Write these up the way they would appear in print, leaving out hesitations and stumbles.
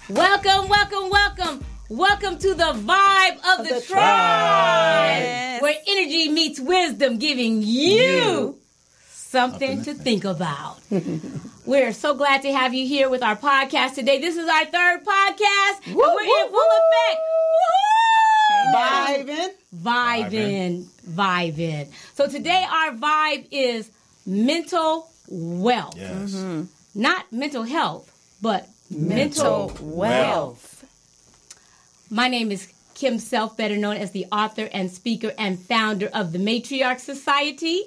Welcome, welcome, welcome. Welcome to the Vibe of the Tribe, Yes. where energy meets wisdom, giving you something to think about. We're so glad to have you here with our podcast today. This is our third podcast, and we're in full effect. Vibing. So today our vibe is mental wealth. Yes. Not mental health, but mental wealth. My name is Kim Self, better known as the author and speaker and founder of the Matriarch Society.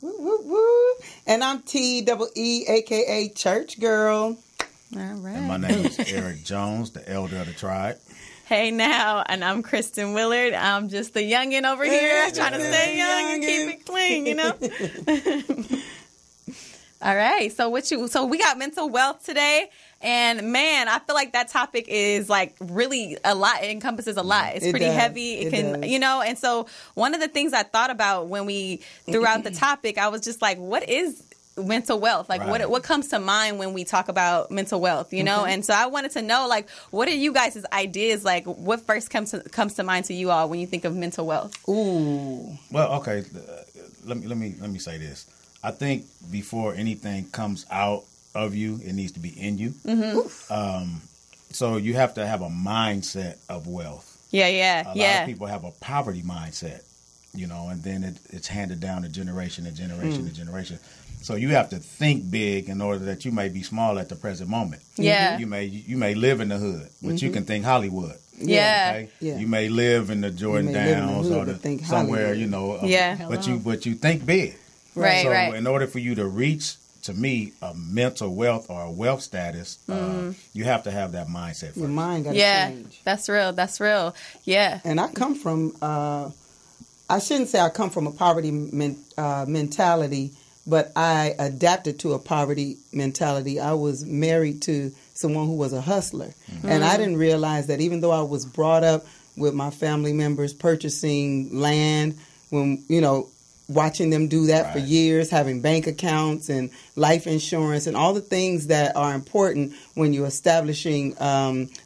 Woo, woo, woo. And I'm T-E-E, a.k.a. Church Girl. All right. And my name is Eric Jones, the elder of the tribe. Hey now, and I'm Kristen Willard. I'm just the youngin' over here, trying to stay young and keep it clean, you know? All right, so we got mental wealth today, and man, I feel like that topic is like really a lot. It encompasses a lot. It's pretty heavy. It can, you know, and so one of the things I thought about when we threw out the topic, I was just like, what is mental wealth? Like, what comes to mind when we talk about mental wealth, you know? And so I wanted to know, like, what are you guys' ideas? Like, what first comes to mind to you all when you think of mental wealth? Ooh. Well, okay, let me say this. I think before anything comes out of you, it needs to be in you. So you have to have a mindset of wealth. Yeah. A lot of people have a poverty mindset, you know, and then it's handed down to generation to generation to generation. So you have to think big in order that you may be small at the present moment. Yeah. You may live in the hood, but you can think Hollywood. Yeah. Okay? Yeah. You may live in the Jordan Downs or somewhere, Hollywood. you know. Yeah. But you think big. Right, So right. in order for you to reach, to me, a mental wealth or a wealth status, you have to have that mindset first. Your mind got to Yeah, change. that's real. Yeah. And I come from, I shouldn't say I come from a poverty mentality, but I adapted to a poverty mentality. I was married to someone who was a hustler. And I didn't realize that even though I was brought up with my family members purchasing land, when, you know, watching them do that for years, having bank accounts and life insurance and all the things that are important when you're establishing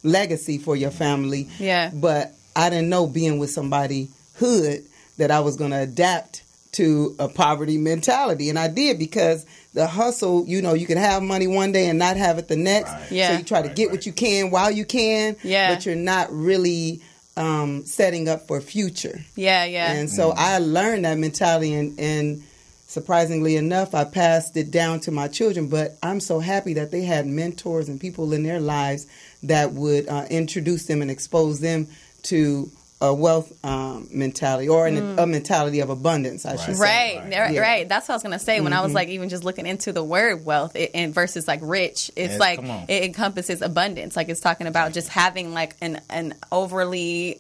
legacy for your family. Yeah. But I didn't know, being with somebody hood, that I was going to adapt to a poverty mentality. And I did, because the hustle, you know, you can have money one day and not have it the next. Right. Yeah. So you try to get what you can while you can, but you're not really setting up for future. Yeah. And so I learned that mentality, and surprisingly enough, I passed it down to my children. But I'm so happy that they had mentors and people in their lives that would introduce them and expose them to a wealth mentality, or a mentality of abundance, I should say. Right. That's what I was going to say. When I was like, even just looking into the word wealth and versus like rich, it's like it encompasses abundance. Like, it's talking about just having like an overly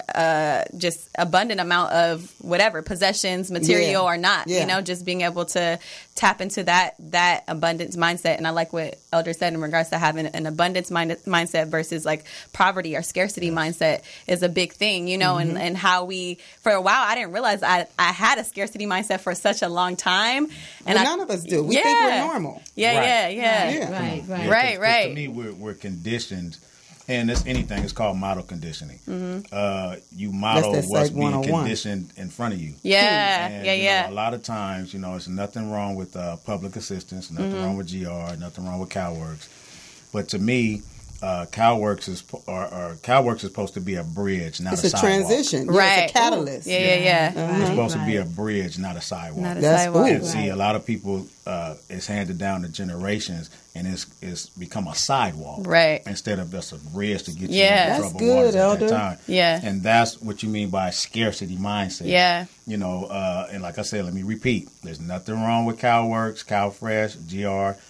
just abundant amount of whatever, possessions, material or not, you know, just being able to tap into that abundance mindset. And I like what Elder said in regards to having an abundance mindset versus like poverty or scarcity mindset is a big thing, you know, and how we, for a while, I didn't realize I had a scarcity mindset for such a long time. And none of us do. We think we're normal. Right. To me, we're conditioned, and it's anything. It's called model conditioning. You model what's being conditioned in front of you. And, you know, a lot of times, you know, it's nothing wrong with public assistance, nothing wrong with GR, nothing wrong with CalWorks. But to me, CalWorks is supposed to be a bridge, not a sidewalk. It's a transition. It's a catalyst. It's supposed to be a bridge, not a sidewalk. And see, a lot of people, it's handed down to generations, and it's become a sidewalk, instead of just a bridge to get you in trouble waters at that time. And that's what you mean by scarcity mindset. You know, and like I said, let me repeat: there's nothing wrong with CalWorks, CalFresh, GR.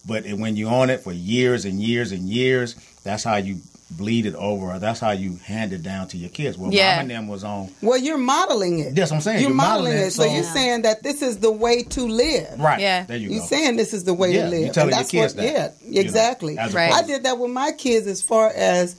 But when you own it for years and years and years, that's how you bleed it over. That's how you hand it down to your kids. Well, Mom and them was on. Well, you're modeling it. That's what I'm saying. You're modeling it. So you're saying that this is the way to live. Right. There you go. You're saying this is the way to live. You're telling your kids that. Yeah, exactly. You know, I did that with my kids as far as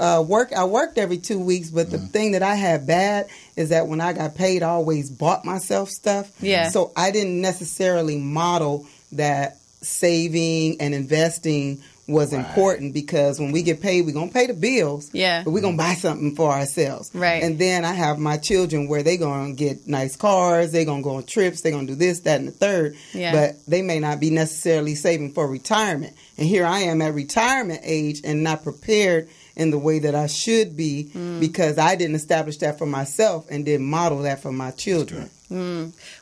work. I worked every 2 weeks, but the thing that I had bad is that when I got paid, I always bought myself stuff. So I didn't necessarily model that saving and investing was important, because when we get paid, we're going to pay the bills. Yeah. But we're going to buy something for ourselves. Right. And then I have my children where they're going to get nice cars. They're going to go on trips. They're going to do this, that, and the third. Yeah. But they may not be necessarily saving for retirement. And here I am at retirement age and not prepared in the way that I should be because I didn't establish that for myself and didn't model that for my children.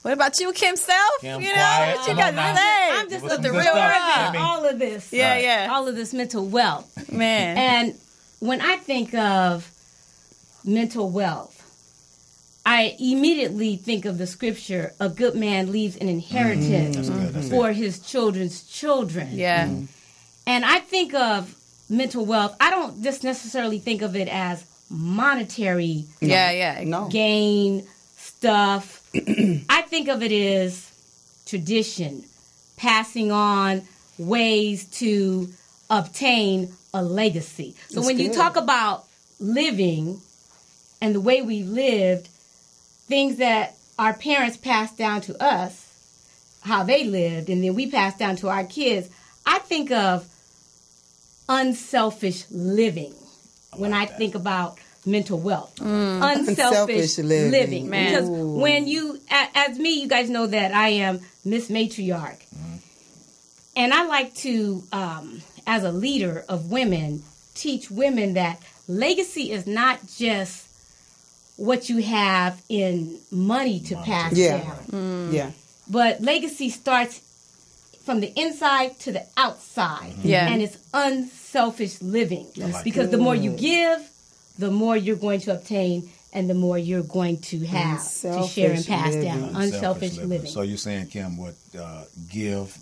What about you, Kim Self? Kim, you know, quiet. what you got to say? I'm just with the real review. all of this. Yeah, yeah. All of this mental wealth. Man. And when I think of mental wealth, I immediately think of the scripture, a good man leaves an inheritance for his children's children. Yeah. And I think of mental wealth, I don't just necessarily think of it as monetary gain, stuff. I think of it as tradition, passing on ways to obtain a legacy. So when you talk about living and the way we lived, things that our parents passed down to us, how they lived, and then we passed down to our kids, I think of unselfish living when I think about mental wealth. Unselfish living. Man. Because when you, as me, you guys know that I am Miss Matriarch. And I like to, as a leader of women, teach women that legacy is not just what you have in money to pass down. But legacy starts from the inside to the outside. And it's unselfish living. Because the more you give, the more you're going to obtain, and the more you're going to have to share and pass down. Unselfish living. So you're saying, Kim, what, give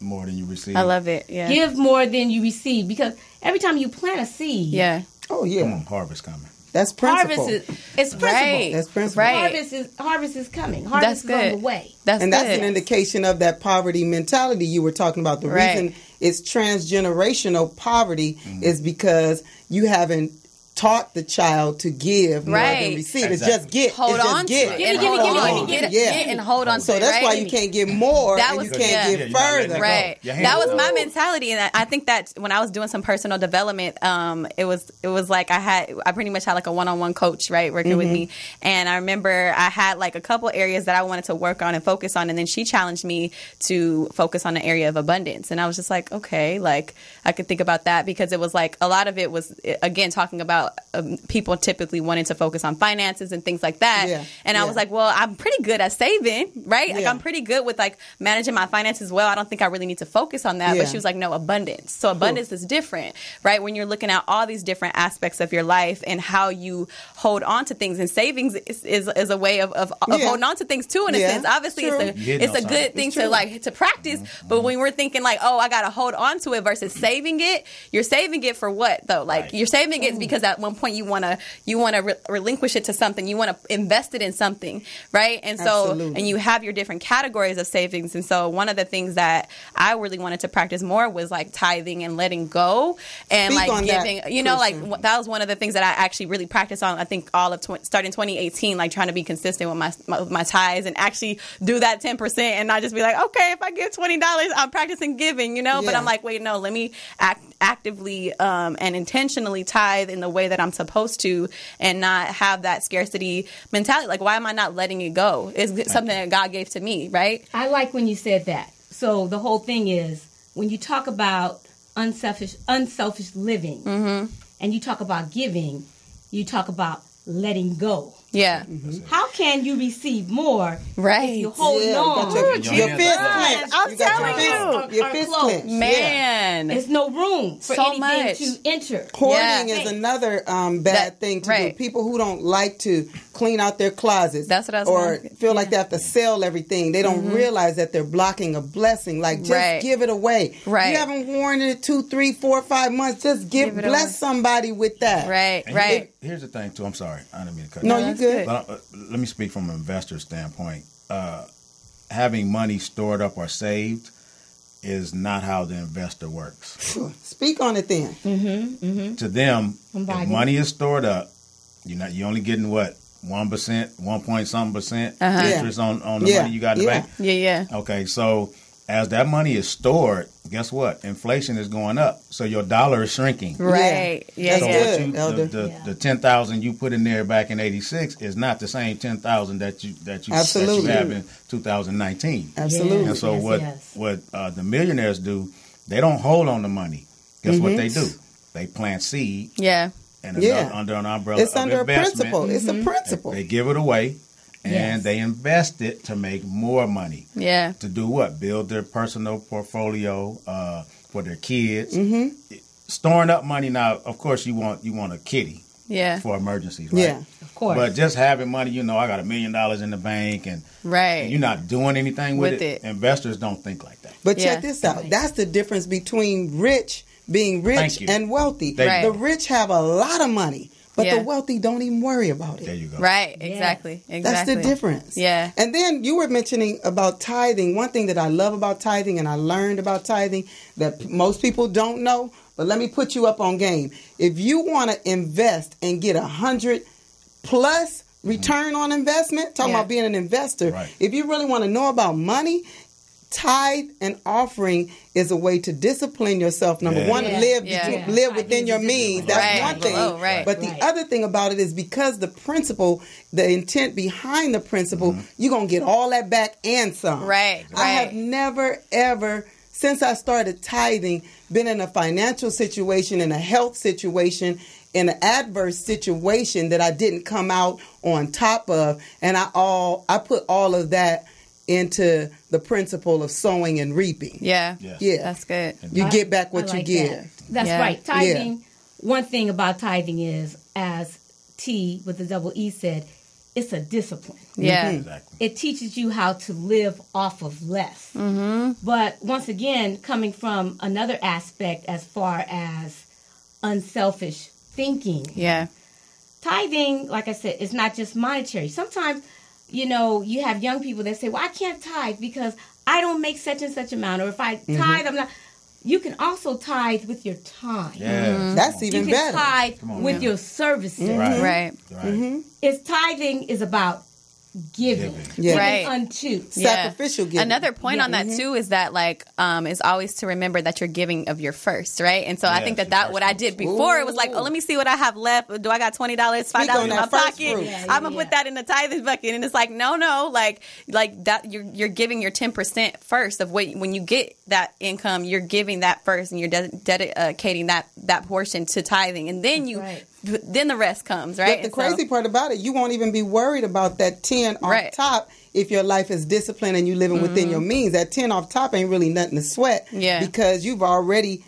more than you receive? I love it. Yeah. Give more than you receive, because every time you plant a seed, come on, harvest coming. That's principle. It's principle. Right. That's principle. Right. Harvest is coming. Harvest is on the way. That's an indication of that poverty mentality you were talking about. The reason it's transgenerational poverty is because you haven't taught the child to give more than receive. It's just get. Hold on to it. Get and hold on to it. So that's why you can't get more and you can't get further. Right. That was my mentality, and I think that when I was doing some personal development, it was like I pretty much had like a one-on-one coach, right, working with me, and I remember I had like a couple areas that I wanted to work on and focus on, and then she challenged me to focus on the area of abundance, and I was just like, okay, like I could think about that, because it was like a lot of it was again talking about people typically wanting to focus on finances and things like that. And I was like, well, I'm pretty good at saving, right? Like I'm pretty good with like managing my finances well. I don't think I really need to focus on that. But she was like, no, abundance. So abundance is different, right? When you're looking at all these different aspects of your life and how you hold on to things, and savings is a way of holding on to things too, in a sense. Obviously it's a good thing to practice. But when we're thinking like, oh, I got to hold on to it versus saving it, you're saving it for what though? Like you're saving it because at one point you want to relinquish it to something. You want to invest it in something, right? And so, and you have your different categories of savings. And so, one of the things that I really wanted to practice more was like tithing and letting go, and like giving. You know, like that was one of the things that I actually really practiced on. I think all of starting 2018, like trying to be consistent with my tithes and actually do that 10% and not just be like, okay, if I give $20, I'm practicing giving. You know, but I'm like, wait, no, let me actively and intentionally tithe in the way that I'm supposed to, and not have that scarcity mentality. Like, why am I not letting it go? It's something that God gave to me, right? I like when you said that. So the whole thing is, when you talk about unselfish living, and you talk about giving, you talk about letting go. Yeah. How can you receive more if you hold on? Your fist clenched. I'm telling you. Your fist clenched. Man. There's no room for anything to enter. Hoarding is another bad thing to do. People who don't like to clean out their closets. That's what I was or feel like they have to sell everything. They don't realize that they're blocking a blessing. Like, just give it away. Right. You haven't worn it 2, 3, 4, 5 months. Just bless somebody with that. Right. Here's the thing, too. I'm sorry. I didn't mean to cut you off. No, you good. But, let me speak from an investor standpoint. Having money stored up or saved is not how the investor works. Speak on it then. To them, if money is stored up, you're only getting what? 1%, 1 point something percent interest on the money you got in the bank? Yeah. Okay, so as that money is stored, guess what? Inflation is going up, so your dollar is shrinking. Right. Yeah. So good, the 10,000 you put in there back in '86 is not the same 10,000 that you have in 2019. Absolutely. And so what the millionaires do, they don't hold on the money. Guess what they do? They plant seed. Yeah. And under an umbrella it's under a principle. It's a principle. They give it away. And they invest it to make more money. Yeah. To do what? Build their personal portfolio for their kids. Storing up money now. Of course, you want a kitty. Yeah. For emergencies. Right? Yeah. Of course. But just having money, I got $1 million in the bank, and you're not doing anything with it. Investors don't think like that. But check this out. That's the difference between being rich and wealthy. The rich have a lot of money. But the wealthy don't even worry about it. There you go. Right, exactly. That's the difference. Yeah. And then you were mentioning about tithing. One thing that I love about tithing, and I learned about tithing that most people don't know, but let me put you up on game. If you want to invest and get 100+ return on investment, talking about being an investor, if you really want to know about money, tithe and offering is a way to discipline yourself. Number one, live within your means. That's one thing. But the other thing about it is because the principle, the intent behind the principle, you're going to get all that back and some. Right. I have never, ever, since I started tithing, been in a financial situation, in a health situation, in an adverse situation that I didn't come out on top of. And I put all of that into the principle of sowing and reaping. Yeah. That's good. You get back what you give. That's right. Tithing, one thing about tithing is, as T with the double E said, it's a discipline. Yeah. Exactly. It teaches you how to live off of less. But once again, coming from another aspect as far as unselfish thinking. Yeah. Tithing, like I said, is not just monetary. Sometimes, you have young people that say, well, I can't tithe because I don't make such and such amount. Or if I tithe, I'm not. You can also tithe with your time. Yeah. That's even better. You can tithe with your services. Right. It's tithing is about giving. Right. Unto. Sacrificial giving. Another point on that too is that is always to remember that you're giving of your first, right? And so I think that what I did before, it was like, oh, let me see what I have left. Do I got $20, $5 in my pocket? I'm gonna put that in the tithing bucket. And it's like, no, like that you're giving your 10% first of when you get that income, you're giving that first, and you're dedicating that portion to tithing, and then then the rest comes, right? But the crazy part about it, you won't even be worried about that 10 off top if your life is disciplined and you living within your means. That 10 off top ain't really nothing to sweat because you've already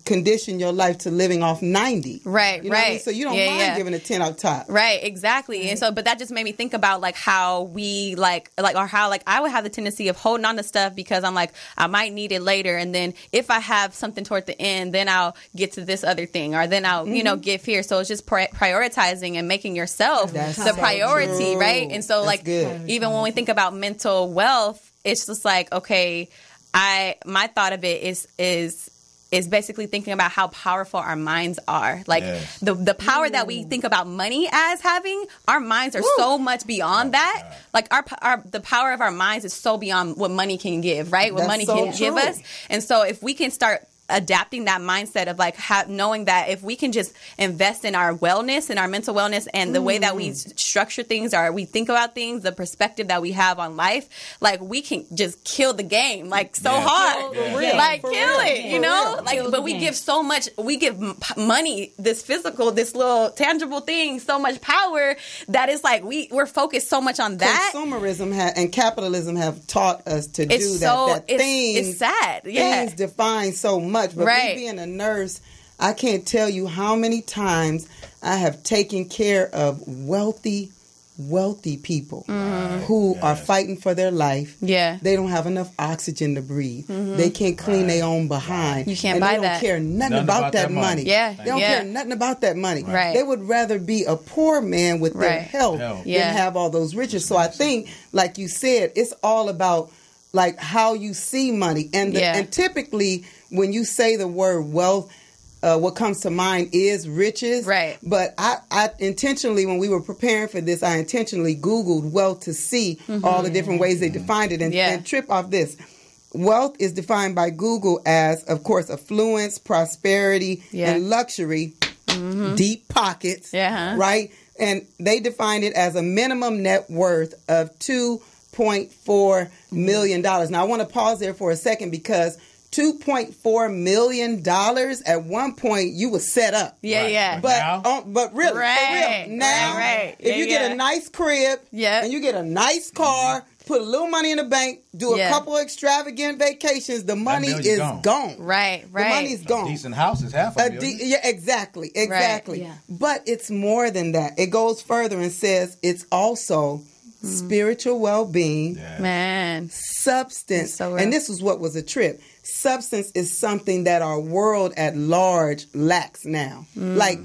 condition your life to living off 90. Right, you know what I mean? So you don't mind giving a 10 up top. Right, exactly. And so, but that just made me think about how we or how I would have the tendency of holding on to stuff because I'm like, I might need it later. And then if I have something toward the end, then I'll get to this other thing, or then I'll, give here. So it's just prioritizing and making yourself the priority, right? And so even when we think about mental wealth, it's just like, okay, my thought of it is basically thinking about how powerful our minds are. The power that we think about money as having, our minds are so much beyond that. Like the power of our minds is so beyond what money can give, right? What money can give us. And so if we can start adapting that mindset of knowing that if we can just invest in our wellness and our mental wellness and the way that we structure things or we think about things, the perspective that we have on life, we can just kill the game hard. Kill it, but we give so much, we give money, this little tangible thing, so much power that it's we're focused so much on that. Consumerism and capitalism have taught us to do that. It's sad. Things define so much. But me being a nurse, I can't tell you how many times I have taken care of wealthy people who are fighting for their life. Yeah. They don't have enough oxygen to breathe. They can't clean their own behind. You can't buy that. They don't care nothing about that money. Yeah. They don't care nothing about that money. Right. They would rather be a poor man with their health than have all those riches. So I think, like you said, it's all about how you see money. And typically when you say the word wealth, what comes to mind is riches. Right. But I intentionally, when we were preparing for this, I intentionally Googled wealth to see all the different ways they defined it and trip off this. wealth is defined by Google as, of course, affluence, prosperity, and luxury, deep pockets, right? And they define it as a minimum net worth of $2.4 million. Now, I want to pause there for a second because $2.4 million at one point you were set up. But really, for real, now, if you get a nice crib and you get a nice car, put a little money in the bank, do a couple extravagant vacations, the money is gone. Right. The money's gone. A decent house is half a million. Exactly. Right. Yeah. But it's more than that. It goes further and says it's also spiritual well-being, man, substance. So and this is what was a trip. Substance is something that our world at large lacks now. Like,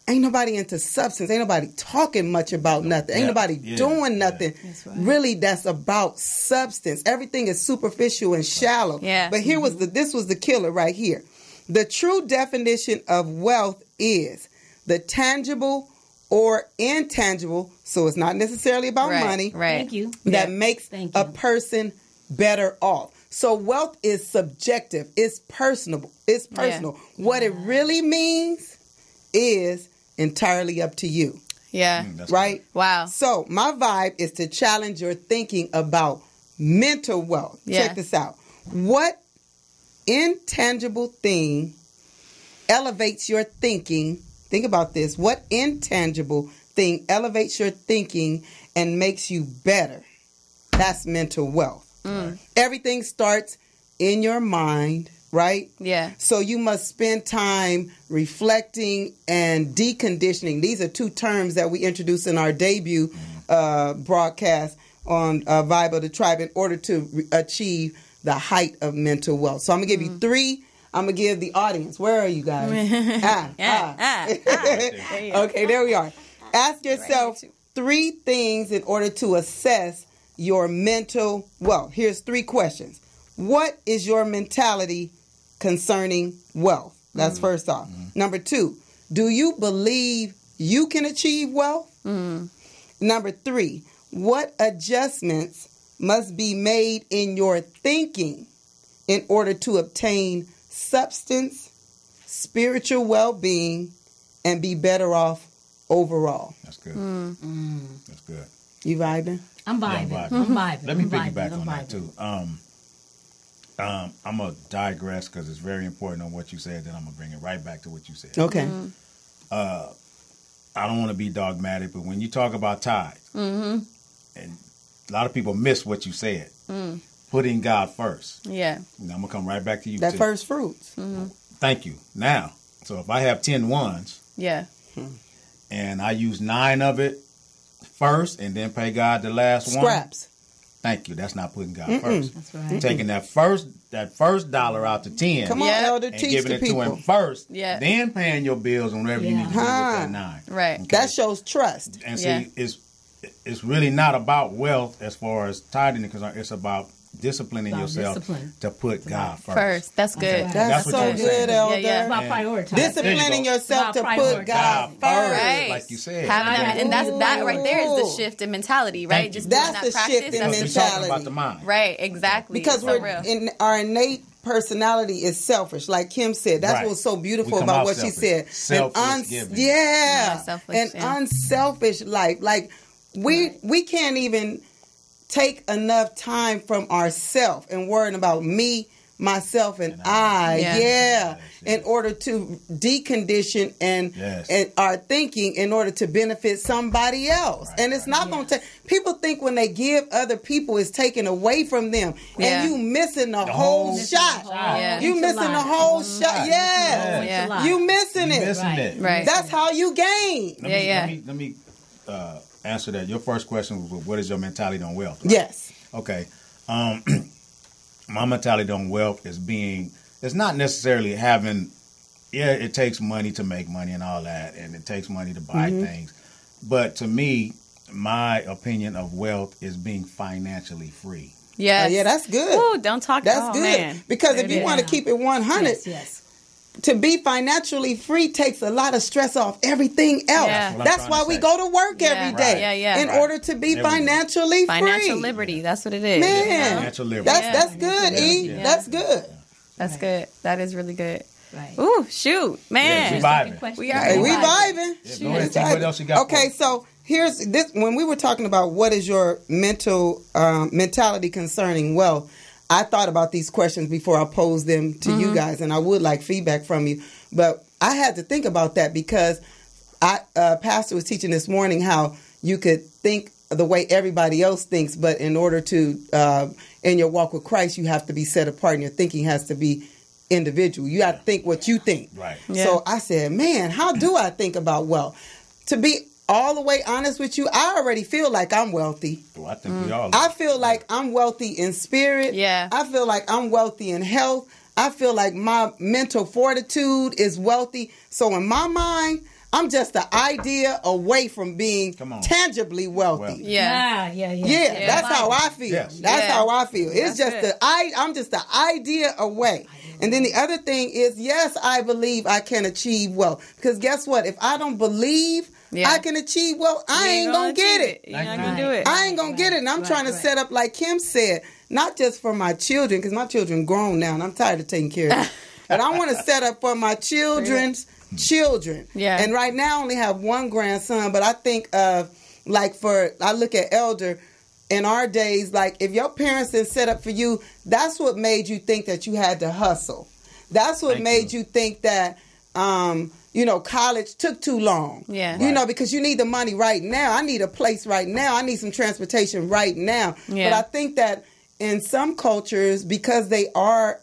ain't nobody into substance. Ain't nobody talking much about nothing. Ain't nobody doing nothing. That's right. Really, that's about substance. Everything is superficial and shallow. But here was this was the killer right here. The true definition of wealth is the tangible or intangible, so it's not necessarily about money. Right. Thank you. That makes a person better off. So wealth is subjective. It's personal. What it really means is entirely up to you. Right? Good. Wow. So my vibe is to challenge your thinking about mental wealth. Check this out. What intangible thing elevates your thinking? Think about this. What intangible thing elevates your thinking and makes you better? That's mental wealth. Everything starts in your mind, right? Yeah. So you must spend time reflecting and deconditioning. These are two terms that we introduced in our debut broadcast on Vibe of the Tribe in order to achieve the height of mental wealth. So I'm going to give you three. I'm going to give the audience. Where are you guys? Okay, there we are. Ask yourself three things in order to assess your mental wealth. Here's three questions. What is your mentality concerning wealth? That's first off. Number two, do you believe you can achieve wealth? Number three, what adjustments must be made in your thinking in order to obtain substance, spiritual well-being, and be better off overall? That's good. That's good. You vibing? I'm vibing. I'm vibing. Let me piggyback on that too. I'm going to digress because it's very important on what you said. Then I'm going to bring it right back to what you said. Okay. I don't want to be dogmatic, but when you talk about tithes, and a lot of people miss what you said, putting God first. Yeah. I'm going to come right back to you. That first fruits. Thank you. Now, so if I have 10 ones, and I use 9 of it first and then pay God the last one. Scraps. Thank you. That's not putting God first. That's right. Taking that first dollar out to 10. Come on, Elder, and teach giving the it people. to him first. Then paying your bills on whatever you need to do with that 9. Right. Okay? That shows trust. And see, it's really not about wealth as far as tithing, because it's about disciplining yourself to put God first. That's good. Okay. That's so good, Elder. It's about prioritizing. Disciplining yourself to put God first. Right. Like you said. And that right there is the shift in mentality, right? Just that's doing the that shift in mentality. We're talking about the mind. Right, exactly. Because our innate personality is selfish. Like Kim said, that's what's so beautiful about what she said. Unselfish life. Like we can't even take enough time from ourselves and worrying about me, myself, and I. In order to decondition and our thinking in order to benefit somebody else. And it's not going to take. People think when they give other people, it's taken away from them. And you missing the whole shot. You missing the whole shot. You missing it. Right. That's how you gain. Let me answer that. Your first question was, what is your mentality on wealth? Right? Yes. Okay. My mentality on wealth is it's not necessarily having, it takes money to make money and all that, and it takes money to buy things. But to me, my opinion of wealth is being financially free. Yes. Yeah, that's good. Ooh, don't talk. That's good. Man. Because if you want to keep it 100, to be financially free takes a lot of stress off everything else. Yeah. That's why we go to work every day in order to be financially free. Financial liberty. That's what it is. Man, financial liberty. That's good, E. That's good. That's good. That is really good. Right. Ooh, shoot, man. We vibing. We vibing. Yeah, go ahead, what else you got? Okay, so here's this. When we were talking about what is your mentality concerning wealth, I thought about these questions before I posed them to you guys, and I would like feedback from you. But I had to think about that because Pastor was teaching this morning how you could think the way everybody else thinks, but in order to, in your walk with Christ, you have to be set apart, and your thinking has to be individual. You got to think what you think. Right. Yeah. So I said, man, how do I think about wealth? To be all the way honest with you, I already feel like I'm wealthy. Well, I think we all. I feel like I'm wealthy in spirit. Yeah. I feel like I'm wealthy in health. I feel like my mental fortitude is wealthy. So in my mind, I'm just an idea away from being tangibly wealthy. Yeah, that's how I feel. Yes. That's how I feel. It's just I'm just an idea away. And then the other thing is, yes, I believe I can achieve wealth. Because guess what? If I don't believe I can achieve wealth, I ain't going to get it. You're not going to do it. I ain't going to get it. And I'm trying to set up, like Kim said, not just for my children, because my children grown now, and I'm tired of taking care of them. But I want to set up for my children's children. Yeah. And right now I only have one grandson, but I think I look at Elder in our days, like if your parents didn't set up for you, that's what made you think that you had to hustle. That's what made you think that college took too long. Yeah. Because you need the money right now. I need a place right now. I need some transportation right now. Yeah. But I think that in some cultures, because they are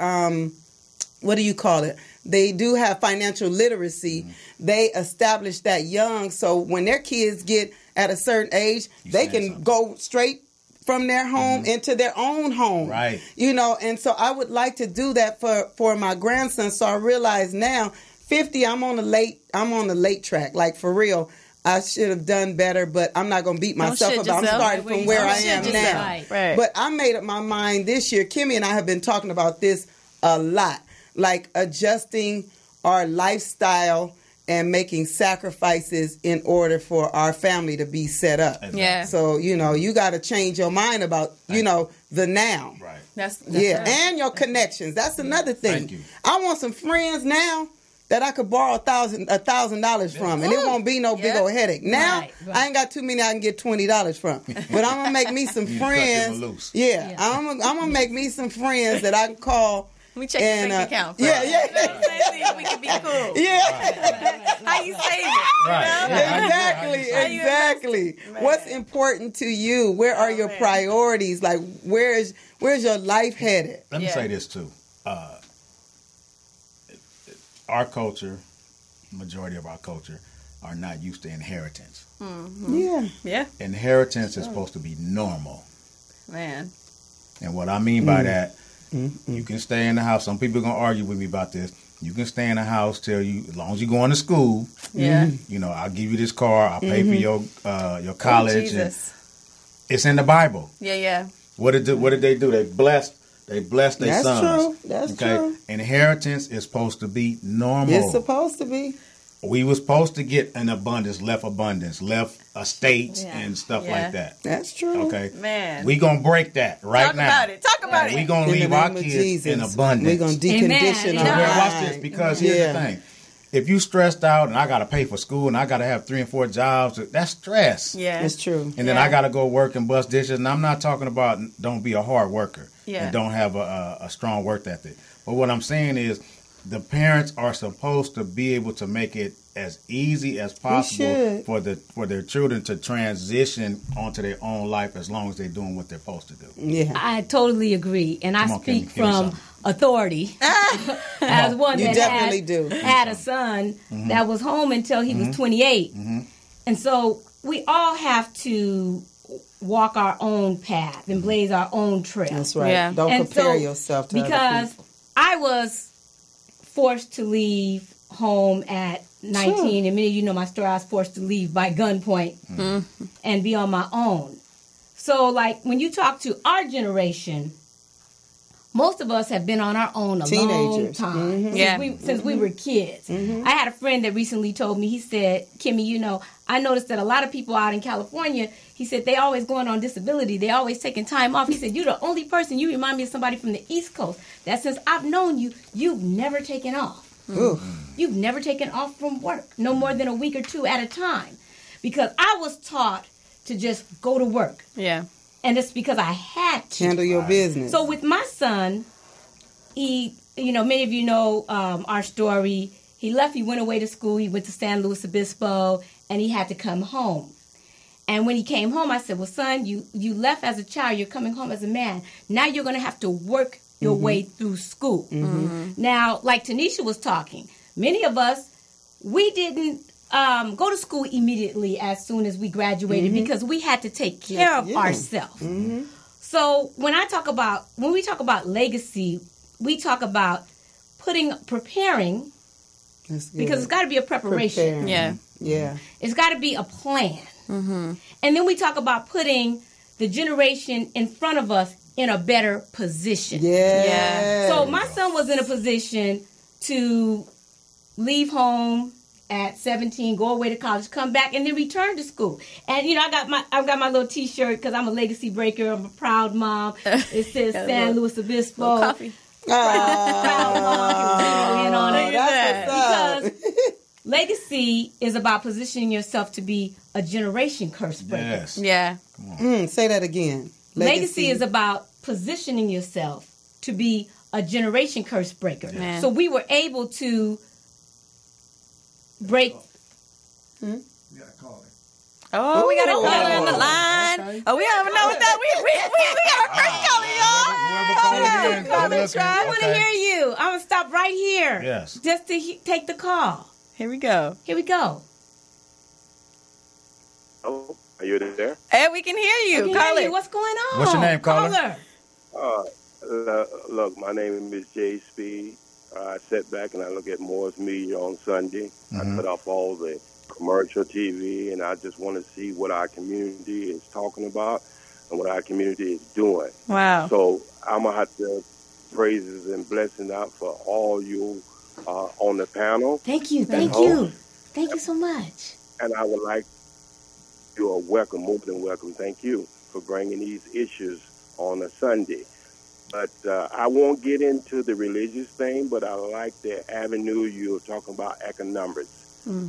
they do have financial literacy. They establish that young. So when their kids get at a certain age, they can go straight from their home into their own home. Right. And so I would like to do that for my grandson. So I realize now, 50, I'm on the late track. Like for real, I should have done better, but I'm not going to beat myself up. I'm starting from where I am now. Right. But I made up my mind this year. Kimmy and I have been talking about this a lot. Like adjusting our lifestyle and making sacrifices in order for our family to be set up. Yeah. So, you got to change your mind about, the now. Right. That's right. And your connections. That's another thing. Thank you. I want some friends now that I could borrow $1,000 from, and it won't be no big old headache. Now, I ain't got too many I can get $20 from, but I'm gonna make me some friends. Yeah, I'm gonna make me some friends that I can call. We check your bank account. Yeah. See if we can be cool. Yeah. How you save it? Exactly. What's important to you? Where are your priorities? Like, where's your life headed? Let me say this too. Our culture, majority of our culture, are not used to inheritance. Mm-hmm. Yeah. Inheritance is supposed to be normal. Man. And what I mean by that, you can stay in the house. Some people are going to argue with me about this. You can stay in the house as long as you're going to school. Yeah. I'll give you this car. I'll pay for your college. Oh, and it's in the Bible. Yeah. What did they do? They blessed their sons. That's true. Inheritance is supposed to be normal. It's supposed to be. We were supposed to get an abundance, left estates and stuff like that. That's true. Okay. Man. We're going to break that now. Talk about it. We're going to leave our kids in abundance. We're going to decondition our mind. Watch this, because here's the thing. If you stressed out and I got to pay for school and I got to have 3 and 4 jobs, that's stress. Yeah. It's true. And then I got to go work and bust dishes. And I'm not talking about don't be a hard worker and don't have a strong work ethic. But what I'm saying is the parents are supposed to be able to make it as easy as possible for their children to transition onto their own life as long as they're doing what they're supposed to do. Yeah, I totally agree, and I speak from authority as one that had a son that was home until he was 28, and so we all have to walk our own path and blaze our own trail. That's right. Yeah. Don't compare yourself to other people. I was forced to leave home at 19, and many of you know my story. I was forced to leave by gunpoint and be on my own. So, like, when you talk to our generation, most of us have been on our own a long time. Since we were kids. I had a friend that recently told me, he said, Kimmy, I noticed that a lot of people out in California, he said, they always going on disability. They always taking time off. He said, you're the only person, you remind me of somebody from the East Coast, that since I've known you, you've never taken off. You've never taken off from work, no more than a week or two at a time. Because I was taught to just go to work. Yeah. And it's because I had to. Handle your business. So with my son, he, many of you know our story. He left, he went away to school, he went to San Luis Obispo, and he had to come home. And when he came home, I said, well, son, you left as a child, you're coming home as a man. Now you're going to have to work your way through school. Now, like Tanisha was talking, many of us, we didn't go to school immediately as soon as we graduated because we had to take care of ourselves. So when we talk about legacy, we talk about preparing, because it's got to be a preparation. Preparing. Yeah. It's got to be a plan. And then we talk about putting the generation in front of us in a better position. Yeah. So my son was in a position to leave home at 17, go away to college, come back, and then return to school. And I got my little T-shirt because I'm a legacy breaker. I'm a proud mom. It says San Luis Obispo. Coffee. Proud mom. Because legacy is about positioning yourself to be a generation curse breaker. Yes. Yeah. Say that again. Legacy is about positioning yourself to be a generation curse breaker. Man. So we were able to break. You gotta call it. Oh, we got a caller on the line. Okay. Oh, we don't even know what that. We got our first caller, y'all. I want to hear you. I'm gonna stop right here. Yes. Just to take the call. Here we go. Oh, are you there? Hey, we can hear you. Caller. What's going on? What's your name, caller? Look, my name is Jay Speed. I sit back and I look at Moore's Media on Sunday. I cut off all the commercial TV, and I just want to see what our community is talking about and what our community is doing. Wow. So I'm going to have to praises and blessings out for all you on the panel. Thank you. Thank you so much. And I would like you are welcome, more than welcome. Thank you for bringing these issues on a Sunday. But I won't get into the religious thing, but I like the avenue you're talking about, economics.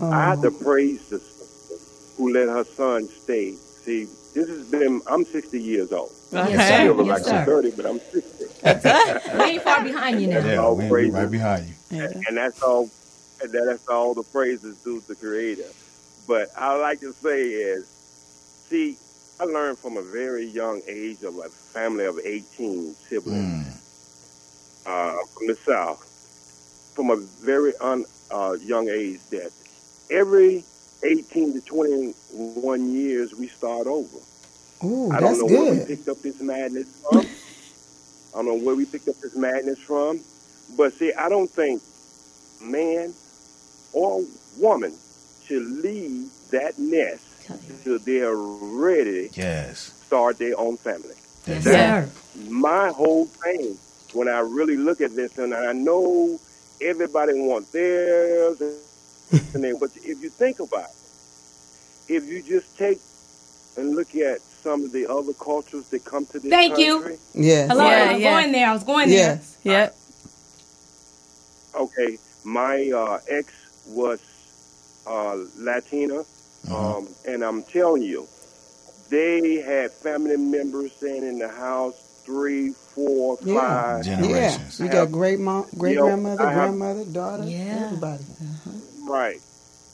I have to praise the sister who let her son stay. See, this has been, I'm 60 years old. Okay. I feel like I'm 30, but I'm 60. We ain't far behind you now. Yeah, we're right behind you. And that's all the praises due to the Creator. But I like to say is, see, I learned from a very young age of a family of 18 siblings from the South, from a very young age, that every 18 to 21 years we start over. Ooh, I don't know where we picked up this madness from. But see, I don't think man or woman should leave that nest until they're ready to start their own family. Yes, That's my whole thing when I really look at this, and I know everybody wants theirs, but if you think about it, if you just take and look at some of the other cultures that come to this country. Thank you. Yes. Hello, I was going there. Yes. Yep. Okay, my ex was Latina, and I'm telling you, they had family members staying in the house 3, 4, 5 generations. Yeah. You got great grandmother, grandmother, daughter, everybody. Right.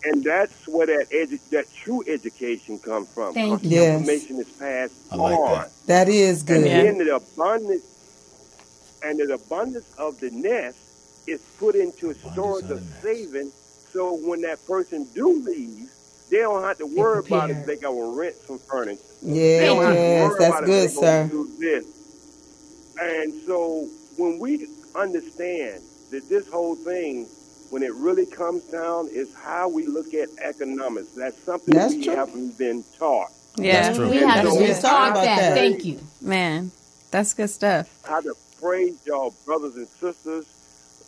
And that's where that true education comes from. Thank you. The information is passed on. That is good. And then the abundance of the nest is put into a storage of saving, so when that person do leave, they don't have to worry about if they got to rent some furniture. Yes, that's good, sir. And so when we understand that this whole thing, when it really comes down, is how we look at economics. That's something we haven't been taught. Yeah, that's true. We haven't been taught that. Thank you. Man, that's good stuff. How to praise y'all, brothers and sisters,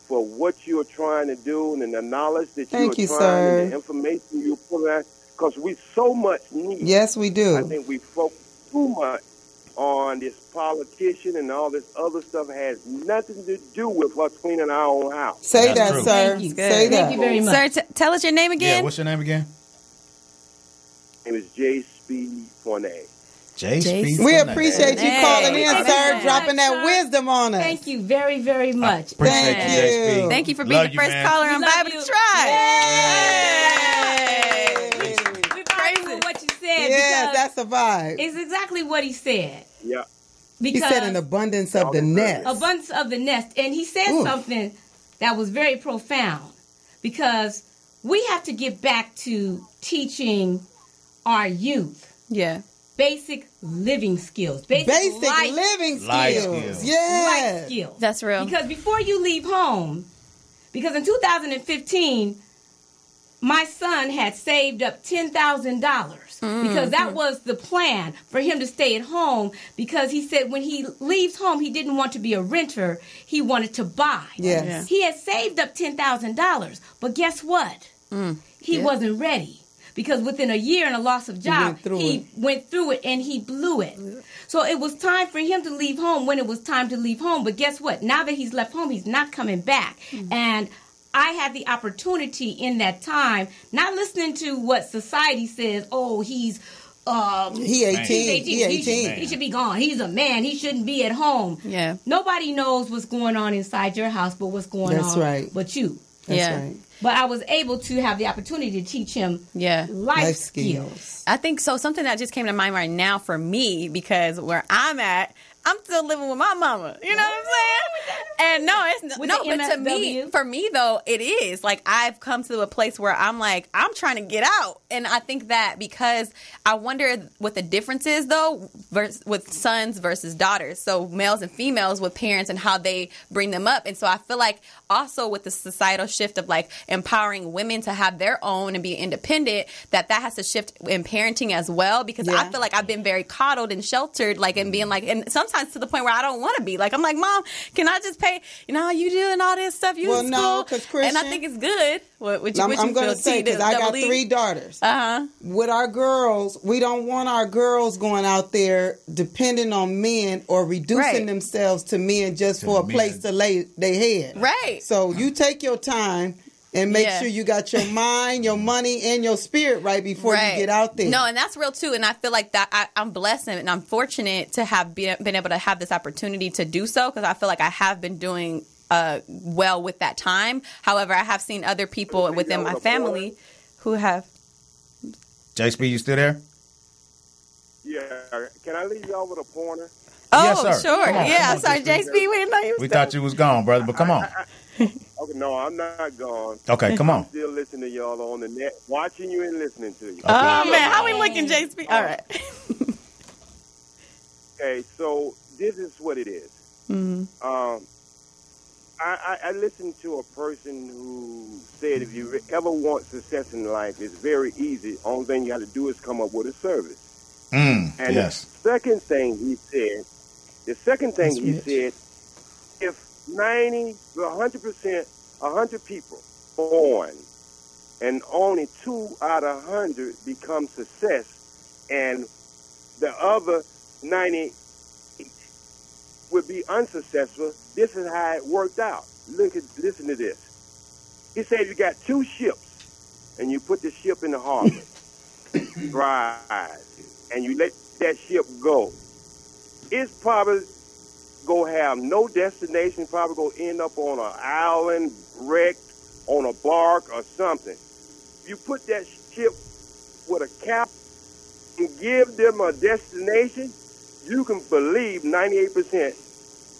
for what you're trying to do and the knowledge that you're trying sir. and the information you're putting out. Because we so much need. Yes, we do. I think we focus too much on this politician and all this other stuff has nothing to do with us cleaning our own house. Say That's that, true. Sir. Thank you. Say Thank that. you very much. Sir, tell us your name again. Yeah, what's your name again? My name is J. Speed Fournette. J. Speed. We appreciate you calling in, sir, dropping that wisdom on us. Thank you very, very much. Thank you. Thank you for being the first caller on Bible to Try. We vibe with what you said. Yes, that's a vibe. It's exactly what he said. Yeah. Because he said an abundance of the nest. Abundance of the nest. And he said something that was very profound. Because we have to get back to teaching our youth. Yeah. Basic living skills. Basic living skills. Yes. Life skills. That's real. Because before you leave home, because in 2015, my son had saved up $10,000 because that was the plan for him to stay at home, because he said when he leaves home, he didn't want to be a renter. He wanted to buy. Yes. He had saved up $10,000, but guess what? He wasn't ready. Because within a year and a loss of job, he went through it and he blew it. So it was time for him to leave home when it was time to leave home. But guess what? Now that he's left home, he's not coming back. And I had the opportunity in that time, not listening to what society says, oh, he's 18. He should be gone. He's a man. He shouldn't be at home. Yeah. Nobody knows what's going on inside your house but what's going on but you. That's right. But I was able to have the opportunity to teach him life skills. I think so. Something that just came to mind right now for me, because where I'm at, I'm still living with my mama. You know what I'm saying? And but to me, for me though, it is like I've come to a place where I'm like, I'm trying to get out. And I think that because I wonder what the difference is though with sons versus daughters. So males and females with parents and how they bring them up. And so I feel like also with the societal shift of like empowering women to have their own and be independent, that has to shift in parenting as well. Because I feel like I've been very coddled and sheltered, like, and being like, and sometimes to the point where I don't want to be. Like, I'm like, Mom, can I just pay, you doing all this stuff, you in school? No, because Christian, and I think it's good. I'm going to say, because I got 3 daughters. With our girls, we don't want our girls going out there depending on men or reducing themselves to men just for a place to lay their head. Right. So you take your time and make sure you got your mind, your money, and your spirit right before you get out there. No, and that's real too. And I feel like that I'm blessed and I'm fortunate to have been able to have this opportunity to do so, because I feel like I have been doing well with that time. However, I have seen other people within my family who have. J. Speed, you still there? Yeah. Can I leave y'all with a pointer? Oh, yes, sir. Sure. I'm sorry, J. Speed. We thought you was gone, brother, but come on. Okay, no, I'm not gone. Okay, come on. I'm still listening to y'all on the net, watching you and listening to you. Okay. Oh, man. How we looking, J. Speed? All right. Okay, so this is what it is. I listened to a person who said if you ever want success in life, it's very easy. Only thing you got to do is come up with a service. The second thing he said, if 90 to 100%, 100 people born, and only 2 out of 100 become success, and the other 90 would be unsuccessful. This is how it worked out. Listen to this. He said you got 2 ships, and you put the ship in the harbor, drive, and you let that ship go. It's probably gonna have no destination. Probably gonna end up on an island, wrecked on a bark or something. You put that ship with a cap and give them a destination, you can believe 98%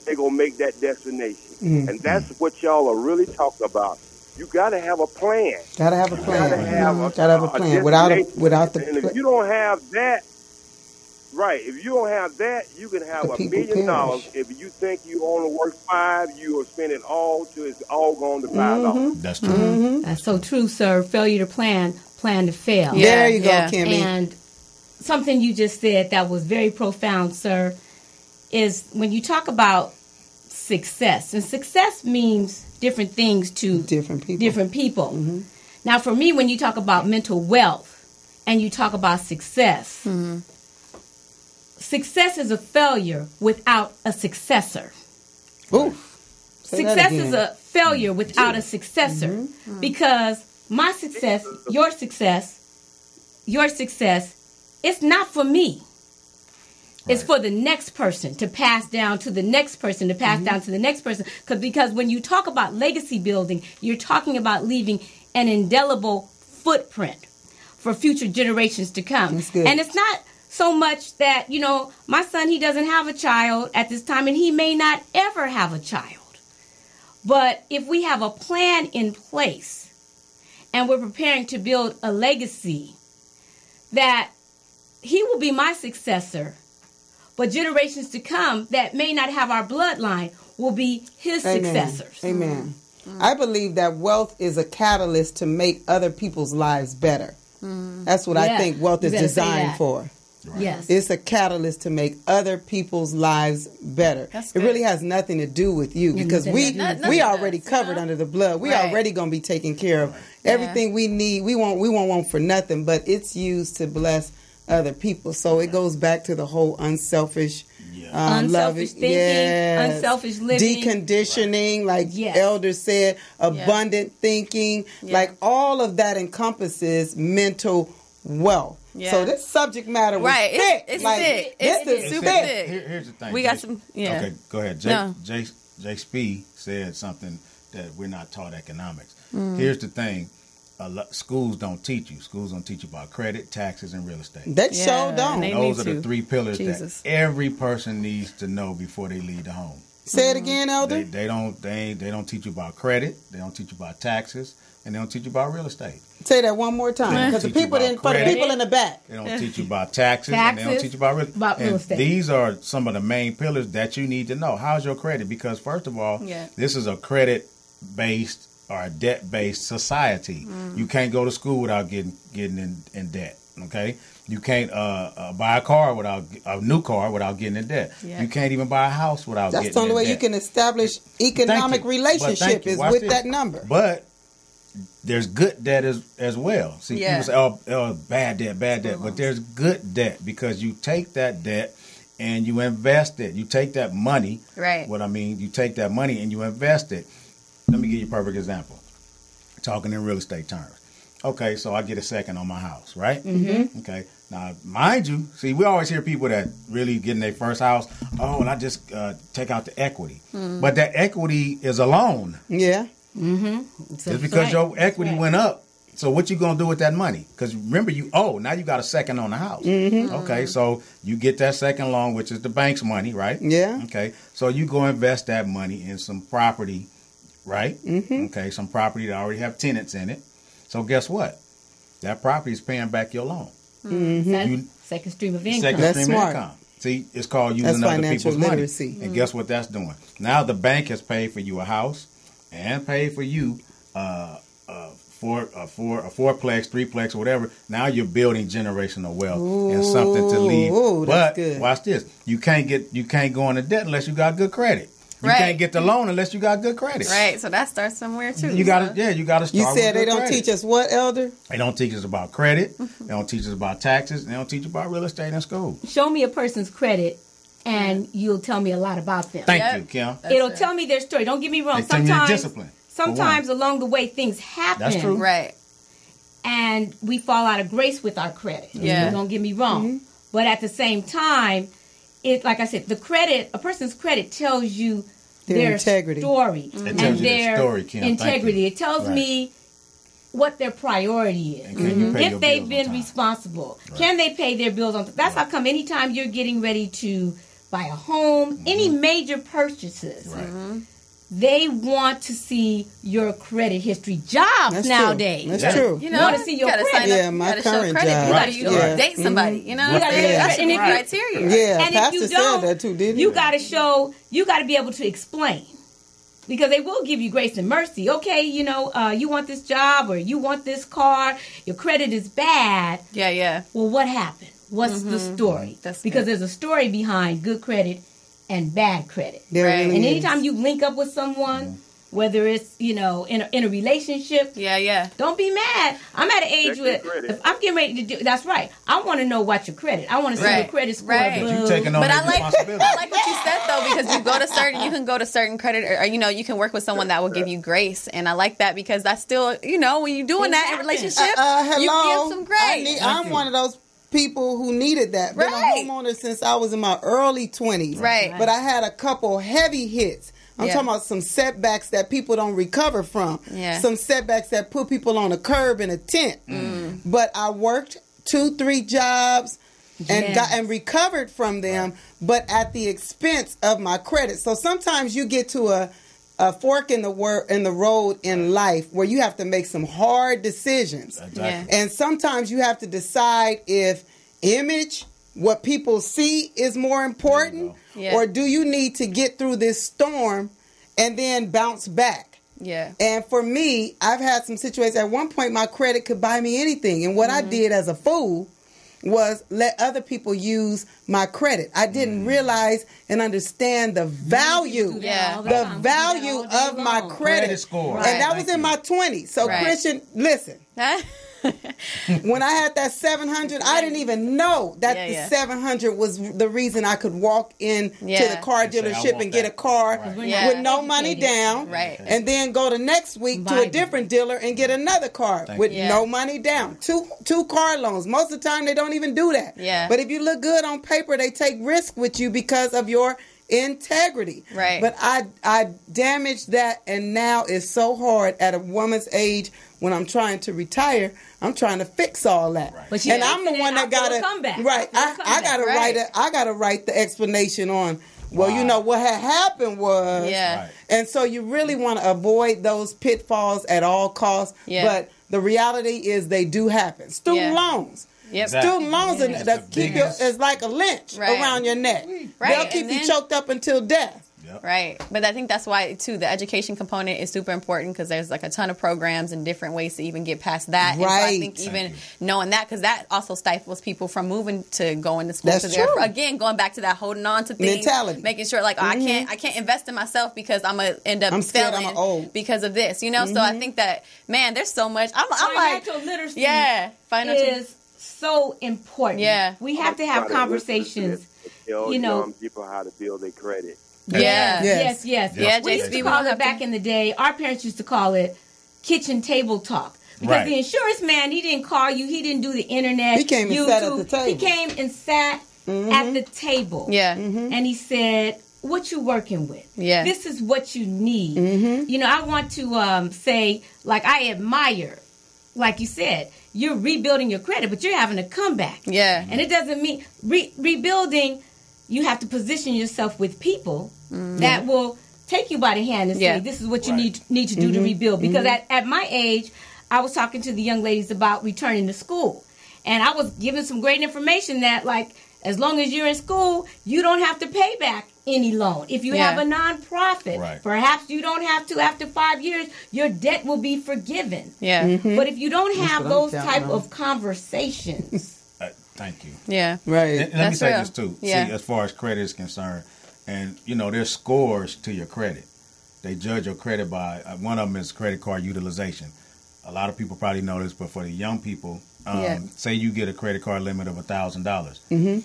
they're going to make that destination. And that's what y'all are really talking about. You got to have a plan. Got to have a plan. Got to have a plan. Without the plan. If you don't have that, if you don't have that, you can have $1 million. If you think you only work 5, you will spend it all till it's all gone to $5. That's true. That's so true, sir. Failure to plan to fail. Yeah. There you go, Kimmy. And something you just said that was very profound, sir, is when you talk about success. And success means different things to different people. Mm-hmm. Now, for me, when you talk about mental wealth and you talk about success, mm-hmm. success is a failure without a successor. Ooh. Success is a failure without a successor, mm-hmm. because my success, your success, it's not for me. It's for the next person to pass down to the next person, to pass down to the next person. Because when you talk about legacy building, you're talking about leaving an indelible footprint for future generations to come. And it's not so much that, my son, he doesn't have a child at this time, and he may not ever have a child. But if we have a plan in place and we're preparing to build a legacy, that he will be my successor, but generations to come that may not have our bloodline will be his successors. Amen. Mm-hmm. I believe that wealth is a catalyst to make other people's lives better. Mm-hmm. That's what I think wealth is designed for. Right. Yes. It's a catalyst to make other people's lives better. It really has nothing to do with you, because we already covered under the blood. We already going to be taken care of. Everything we need, we won't want for nothing, but it's used to bless other people. So it goes back to the whole unselfish unselfish thinking, unselfish living, deconditioning, like elders said, abundant thinking, like all of that encompasses mental wealth. Yeah. So this subject matter was thick. It's thick. It's super thick. Here's the thing. We got some. Yeah. Okay, go ahead. Jay Spee said something that we're not taught economics. Here's the thing. Schools don't teach you. Schools don't teach you about credit, taxes, and real estate. They sure don't. Those are the three pillars that every person needs to know before they leave the home. Say it again, Elder. They don't teach you about credit. They don't teach you about taxes, and they don't teach you about real estate. Say that one more time, because the people in the back. They don't teach you about taxes, and they don't teach you about real estate. These are some of the main pillars that you need to know. How's your credit? Because first of all, this is a credit-based or a debt-based society. You can't go to school without getting in debt. Okay, you can't buy a new car without getting in debt. You can't even buy a house without getting in debt. That's the only way you can establish economic relationship is with that number. But there's good debt as well. See, people say, oh, bad debt. But there's good debt, because you take that debt and you invest it. You take that money. Right. What I mean, you take that money and you invest it. Let me give you a perfect example. Talking in real estate terms. Okay, so I get a second on my house, right? Mm-hmm. Okay. Now, mind you, see, we always hear people that really get in their first house, and I just take out the equity. Mm-hmm. But that equity is a loan. Yeah. Mm-hmm. It's because your equity went up. So what you going to do with that money? Because remember, now you got a second on the house. Mm-hmm. Okay, so you get that second loan, which is the bank's money, right? Yeah. Okay, so you go invest that money in some property, right? Mm-hmm. Okay, some property that already have tenants in it. So guess what? That property is paying back your loan. Mm-hmm. Second stream of income. That's smart. See, it's called using other people's literacy. Money. And guess what that's doing? Now the bank has paid for you a house and paid for you a fourplex, threeplex, or whatever. Now you're building generational wealth and something to leave. But watch this: you can't go into debt unless you got good credit. You can't get the loan unless you got good credit. Right. So that starts somewhere too. You got to start. You said they don't teach us what, Elder? They don't teach us about credit. They don't teach us about taxes. They don't teach us about real estate in school. Show me a person's credit, and you'll tell me a lot about them. Thank you, Kim. It'll tell me their story. Don't get me wrong. Sometimes along the way things happen. That's true. Right. And we fall out of grace with our credit. Yeah. Don't get me wrong. Mm-hmm. But at the same time, like I said, a person's credit tells you their integrity. Story. Mm-hmm. It tells you their story, Kim. Integrity. It tells me what their priority is. If they've been responsible. Right. Can they pay their bills on time? That's how come anytime you're getting ready to buy a home, any major purchases, they want to see your credit history. Jobs nowadays. That's true. You want to see your credit. My current job. You got to date somebody. You know, that's the criteria. Yeah, and Pastor if you said don't, that too, didn't you got to show. You got to be able to explain, because they will give you grace and mercy. Okay, you want this job or you want this car. Your credit is bad. Yeah. Well, what happened? What's the story? Because there's a story behind good credit and bad credit. There really and is. anytime you link up with someone, whether it's, in a relationship, don't be mad. I'm at an age where if I'm getting ready to do, that's right. I want to know what your credit. I want to see your credit score. You taking on that responsibility. I like what you said though, because you can go to certain credit, or you can work with someone that will give you grace, and I like that because that's still, when you're doing that in relationship, you give some grace. I'm one of those people who needed that. Been a homeowner since I was in my early 20s. Right. But I had a couple heavy hits. I'm talking about some setbacks that people don't recover from. Yeah. Some setbacks that put people on a curb in a tent. But I worked 2-3 jobs and recovered from them, but at the expense of my credit. So sometimes you get to a fork in the road in life where you have to make some hard decisions. Exactly. And sometimes you have to decide if image, what people see, is more important, or do you need to get through this storm and then bounce back? Yeah. And for me, I've had some situations. At one point, my credit could buy me anything. And what I did as a fool was let other people use my credit. I didn't realize and understand the value, the value of my credit score. And that was in my 20s. So Christian, listen. When I had that 700, I didn't even know that the 700 was the reason I could walk in to the car dealership and get a car with no money down, and then go the next week to a different dealer and get another car with no money down. Two car loans. Most of the time, they don't even do that. Yeah. But if you look good on paper, they take risk with you because of your integrity. Right. But I damaged that, and now it's so hard at a woman's age when I'm trying to retire. I'm trying to fix all that. Right. But and I'm the one that gotta I gotta write the explanation on. Well, what had happened was, and so you really want to avoid those pitfalls at all costs. But the reality is they do happen. Student loans. Yep. Student loans that keep you is like a lynch around your neck. They'll keep you choked up until death. Yep. Right. But I think that's why, too, the education component is super important, because there's like a ton of programs and different ways to even get past that. Right. And so I think even knowing that, because that also stifles people from moving to going to school. That's true. Again, going back to that holding on to things. Mentality. Making sure, like, I can't invest in myself because I'm going to end up failing because of this. So I think that, man, there's so much. I'm like, financial literacy is so important. Yeah. We have to have conversations. Tell young people how to build their credit. Yes. Yeah, we used to call it back in the day. Our parents used to call it kitchen table talk. Because the insurance man, he didn't call you. He didn't do the internet. He came and sat at the table. He came and sat at the table. Yeah. And he said, what you working with? Yeah. This is what you need. I want to say, like, I admire, like you said, you're rebuilding your credit, but you're having a comeback. Yeah. And it doesn't mean rebuilding. You have to position yourself with people that will take you by the hand and say, this is what you need to do to rebuild. Because at my age, I was talking to the young ladies about returning to school. And I was giving some great information that, like, as long as you're in school, you don't have to pay back any loan. If you have a nonprofit, perhaps you don't have to. After 5 years, your debt will be forgiven. Yeah. But if you don't have those type of conversations... Thank you. Yeah. Right. And let me say this too. See, as far as credit is concerned, and there's scores to your credit. They judge your credit by one of them is credit card utilization. A lot of people probably know this, but for the young people, say you get a credit card limit of $1,000.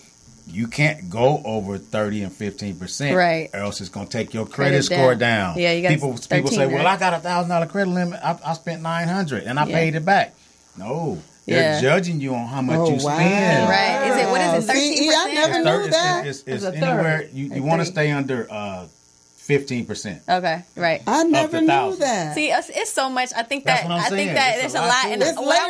You can't go over 30 and 15%, right? Or else it's going to take your credit score down. Yeah, you got people say, "Well, I got $1,000 credit limit. I spent $900 and I paid it back." No. They're judging you on how much you spend. Right. What is it, 13%? I never knew that. It's anywhere, you want to stay under 15%. Okay, right. I never knew that. See, it's so much. I think that there's a lot. And what I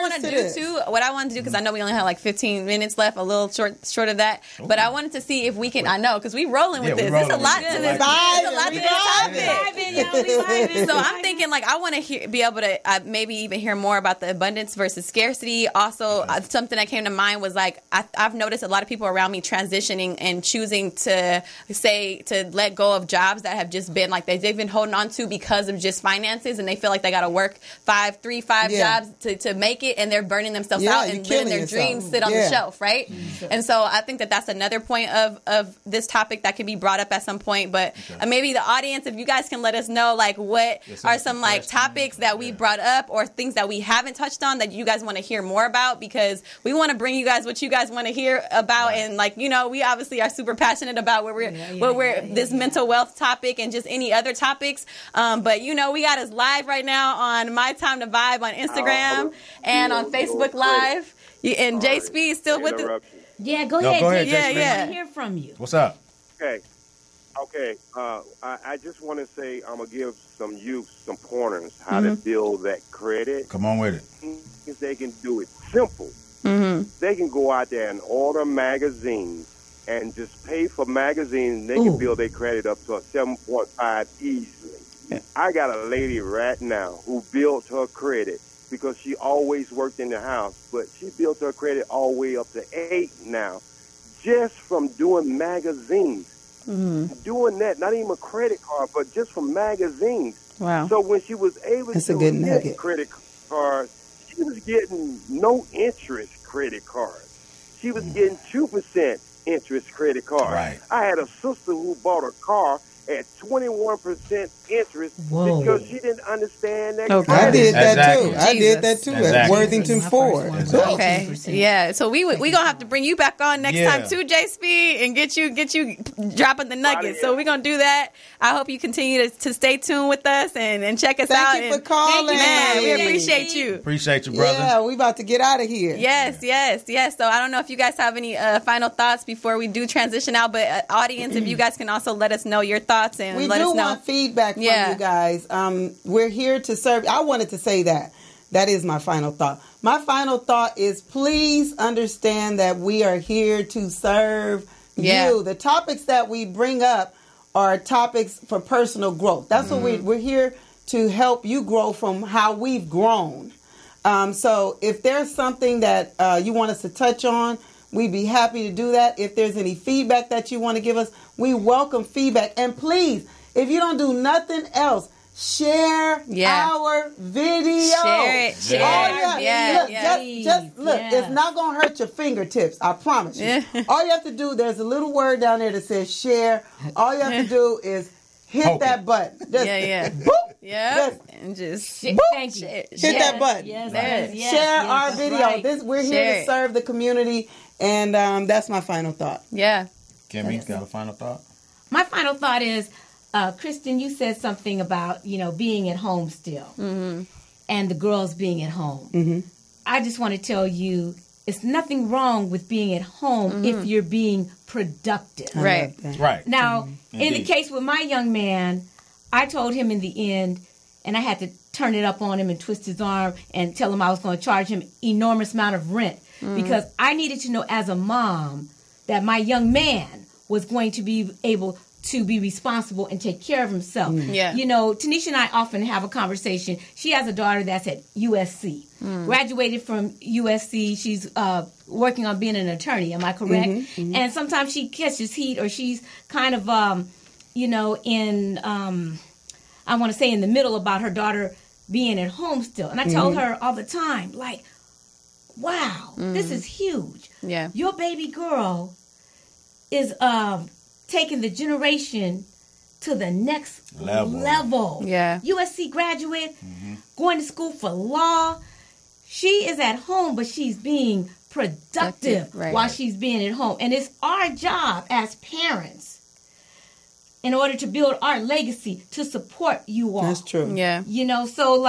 want to do, because I know we only have like 15 minutes left, a little short of that. Okay. But I wanted to see if we can. I know, because we rolling with this. There's a lot to this. There's a lot to this topic. So I'm thinking, like, I want to be able to maybe even hear more about the abundance versus scarcity. Also, something that came to mind was, like, I've noticed a lot of people around me transitioning and choosing to let go of jobs that have just been like they've been holding on to because of just finances, and they feel like they got to work 5 jobs to make it, and they're burning themselves out and letting their dreams sit on the shelf, right? And so I think that's another point of this topic that could be brought up at some point. But maybe the audience, if you guys can let us know, like, what are some like topics that we brought up or things that we haven't touched on that you guys want to hear more about, because we want to bring you guys what you guys want to hear about. And like, you know, we obviously are super passionate about where we're this mental wealth topic and just any other topics. But you know, we got us live right now on My Time to Vibe on Instagram and on Facebook Live. And Jay Speed still with us. Yeah, go ahead. Yeah. I want to hear from you. What's up? Okay. I just want to say I'm gonna give some youth some pointers how to build that credit. Come on with it. If they can do it simple, they can go out there and order magazines and just pay for magazines. They can build their credit up to a 7.5 easily. Yeah. I got a lady right now who built her credit because she always worked in the house, but she built her credit all the way up to 8 now, just from doing magazines. Doing that, not even a credit card, but just from magazines. Wow. So when she was able to get credit cards, she was getting no interest credit cards. She was getting 2% interest credit cards. Right. I had a sister who bought a car at 21% interest because she didn't understand that. Okay. I did that too. At Worthington Ford. Okay. Yeah. So we gonna have to bring you back on next time too, Jay Speed, and get you dropping the nuggets. So we're gonna do that. I hope you continue to stay tuned with us and check us out. Thank you for calling. Man, we appreciate you. Appreciate you, brother. Yeah, we about to get out of here. Yes. So I don't know if you guys have any final thoughts before we do transition out, but audience, if you guys can also let us know your thoughts and we let us know. We do want feedback from you guys. We're here to serve. I wanted to say that. That is my final thought. My final thought is, please understand that we are here to serve you. The topics that we bring up are topics for personal growth. That's what we're here to help you grow from how we've grown. So if there's something that you want us to touch on, we'd be happy to do that. If there's any feedback that you want to give us, we welcome feedback. And please, if you don't do nothing else, share our video. Share it. Just look. It's not going to hurt your fingertips. I promise you. All you have to do, there's a little word down there that says share. All you have to do is hit that button. Just, boop. And just boop. Thank you. Hit that button. Share our video. Right. We're here to serve the community, and that's my final thought. Yeah. Kimmy, got a final thought? My final thought is, Kristen, you said something about, being at home still and the girls being at home. I just want to tell you, it's nothing wrong with being at home if you're being productive. Right. Now, in the case with my young man, I told him in the end, and I had to turn it up on him and twist his arm and tell him I was going to charge him enormous amount of rent because I needed to know as a mom that my young man was going to be able to be responsible and take care of himself. Tanisha and I often have a conversation. She has a daughter that's at USC, graduated from USC. She's working on being an attorney. Am I correct? And sometimes she catches heat, or she's kind of, in, I want to say in the middle about her daughter being at home still. And I told her all the time, like, wow, this is huge. Yeah. Your baby girl is taking the generation to the next level. Yeah. USC graduate, going to school for law. She is at home, but she's being productive while she's being at home. And it's our job as parents, in order to build our legacy, to support you all. That's true. Yeah. So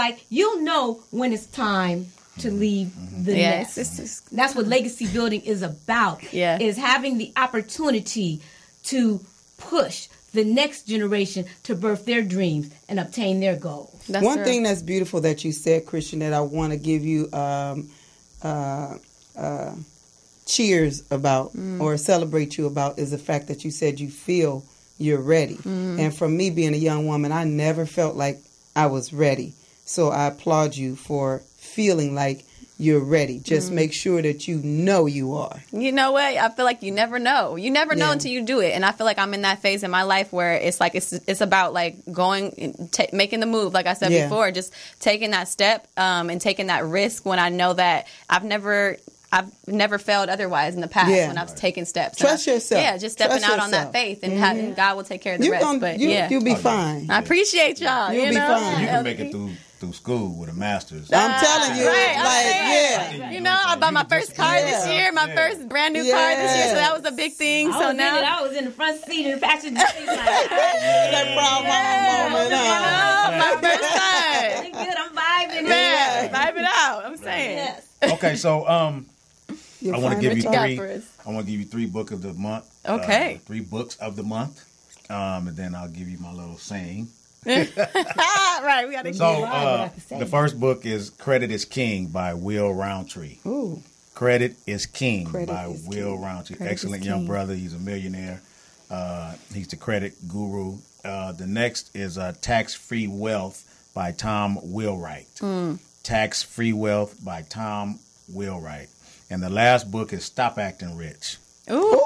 when it's time to leave the nest. That's what legacy building is about. Yeah. Is having the opportunity to push the next generation to birth their dreams and obtain their goals. One thing that's beautiful that you said, Christian, that I want to give you cheers about or celebrate you about is the fact that you said you feel you're ready. And for me being a young woman, I never felt like I was ready. So I applaud you for feeling like you're ready. Just make sure that you are. You know what? I feel like you never know. You never know until you do it. And I feel like I'm in that phase in my life where it's like it's about like going, making the move. Like I said before, just taking that step and taking that risk when I know that I've never failed otherwise in the past when I've taken steps. Trust yourself. Yeah, just stepping out on that faith and having God will take care of the rest. But you'll be fine. I appreciate y'all. You'll be fine. You can make it through school with a master's. I'm telling you, You know, I bought my first car this year, my first brand new car this year, so that was a big thing. I was in the front seat in the passenger seat. My first time. Good, I'm vibing. Vibe it out. I'm saying. Yes. Okay, so I want to give you three. I want to give you 3 books of the month. Okay. 3 books of the month, and then I'll give you my little saying. Right, we got to. So the first book is "Credit is King" by Will Roundtree. Ooh. "Credit is King" by Will Roundtree. Excellent young brother. He's a millionaire. He's the credit guru. The next is "Tax-Free Wealth" by Tom Wheelwright. "Tax-Free Wealth" by Tom Wheelwright. And the last book is "Stop Acting Rich." Ooh.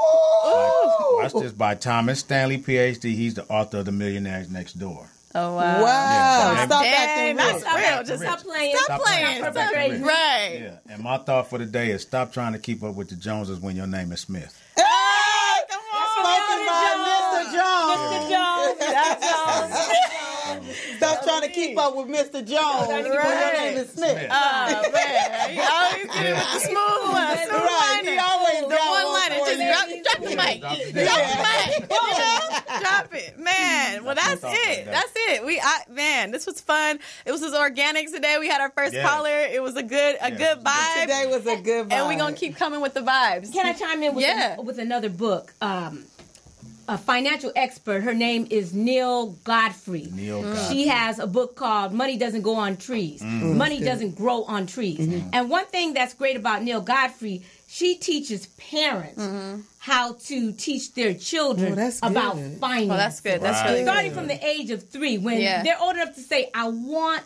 Watch this, by Thomas Stanley, PhD. He's the author of The Millionaires Next Door. Oh, wow. Wow. Stop acting that's rich. real. Just Stop playing. Stop playing. Right. Yeah. And my thought for the day is stop trying to keep up with the Joneses when your name is Smith. Hey, come on. Spoken by Mr. Jones. Mr. Jones. That's Stop trying to keep up with Mr. Jones when your name is Smith. Oh, man. He always did it with the smooth one. He always the one liner. Just drop the mic. Drop the mic. Drop it. Man. Well, that's it. That's it. This was fun. It was organic today. We had our first caller. It was a good vibe. Today was a good vibe. And we're going to keep coming with the vibes. Can I chime in with another book? A financial expert. Her name is Neil Godfrey. She has a book called Money Doesn't Go on Trees. Money doesn't grow on trees. And one thing that's great about Neil Godfrey, she teaches parents how to teach their children about finance. Well, that's good. That's really good. Starting from the age of 3, when they're old enough to say, I want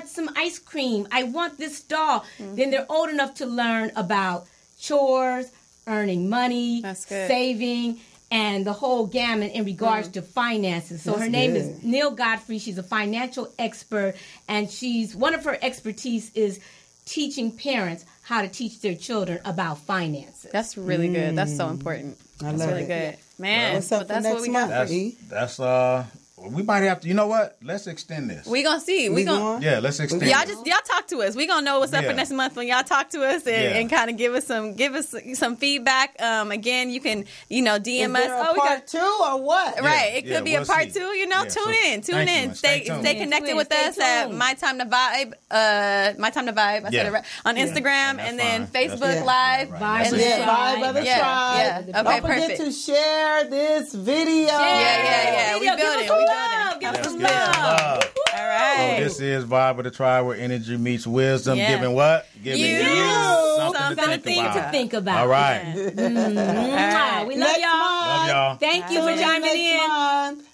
some ice cream. I want this doll. Then they're old enough to learn about chores, earning money, saving, and the whole gamut in regards to finances. So her name is Neil Godfrey. She's a financial expert, and one of her expertise is teaching parents how to teach their children about finances. That's really good. That's so important. That's really good. Man, what's up that's for what we next got. That's we might have to. You know what? Let's extend this. We gonna see. We gonna. Yeah, let's extend. Y'all talk to us. We gonna know what's up for next month when y'all talk to us and kind of give us some feedback. Again, you can DM us. We got 2 or what? Right. It could be a part 2. Tune in. Stay connected with us at My Time to Vibe. My Time to Vibe. I said it right on Instagram and then Facebook Live. Vibe of the Tribe. Okay, don't forget to share this video. Yeah. We build it. Give us some love. All right. So this is Vibe of the Tribe, where energy meets wisdom. Giving what? Giving you something to think about. All right. We love y'all. Love y'all. Thank you for chiming in.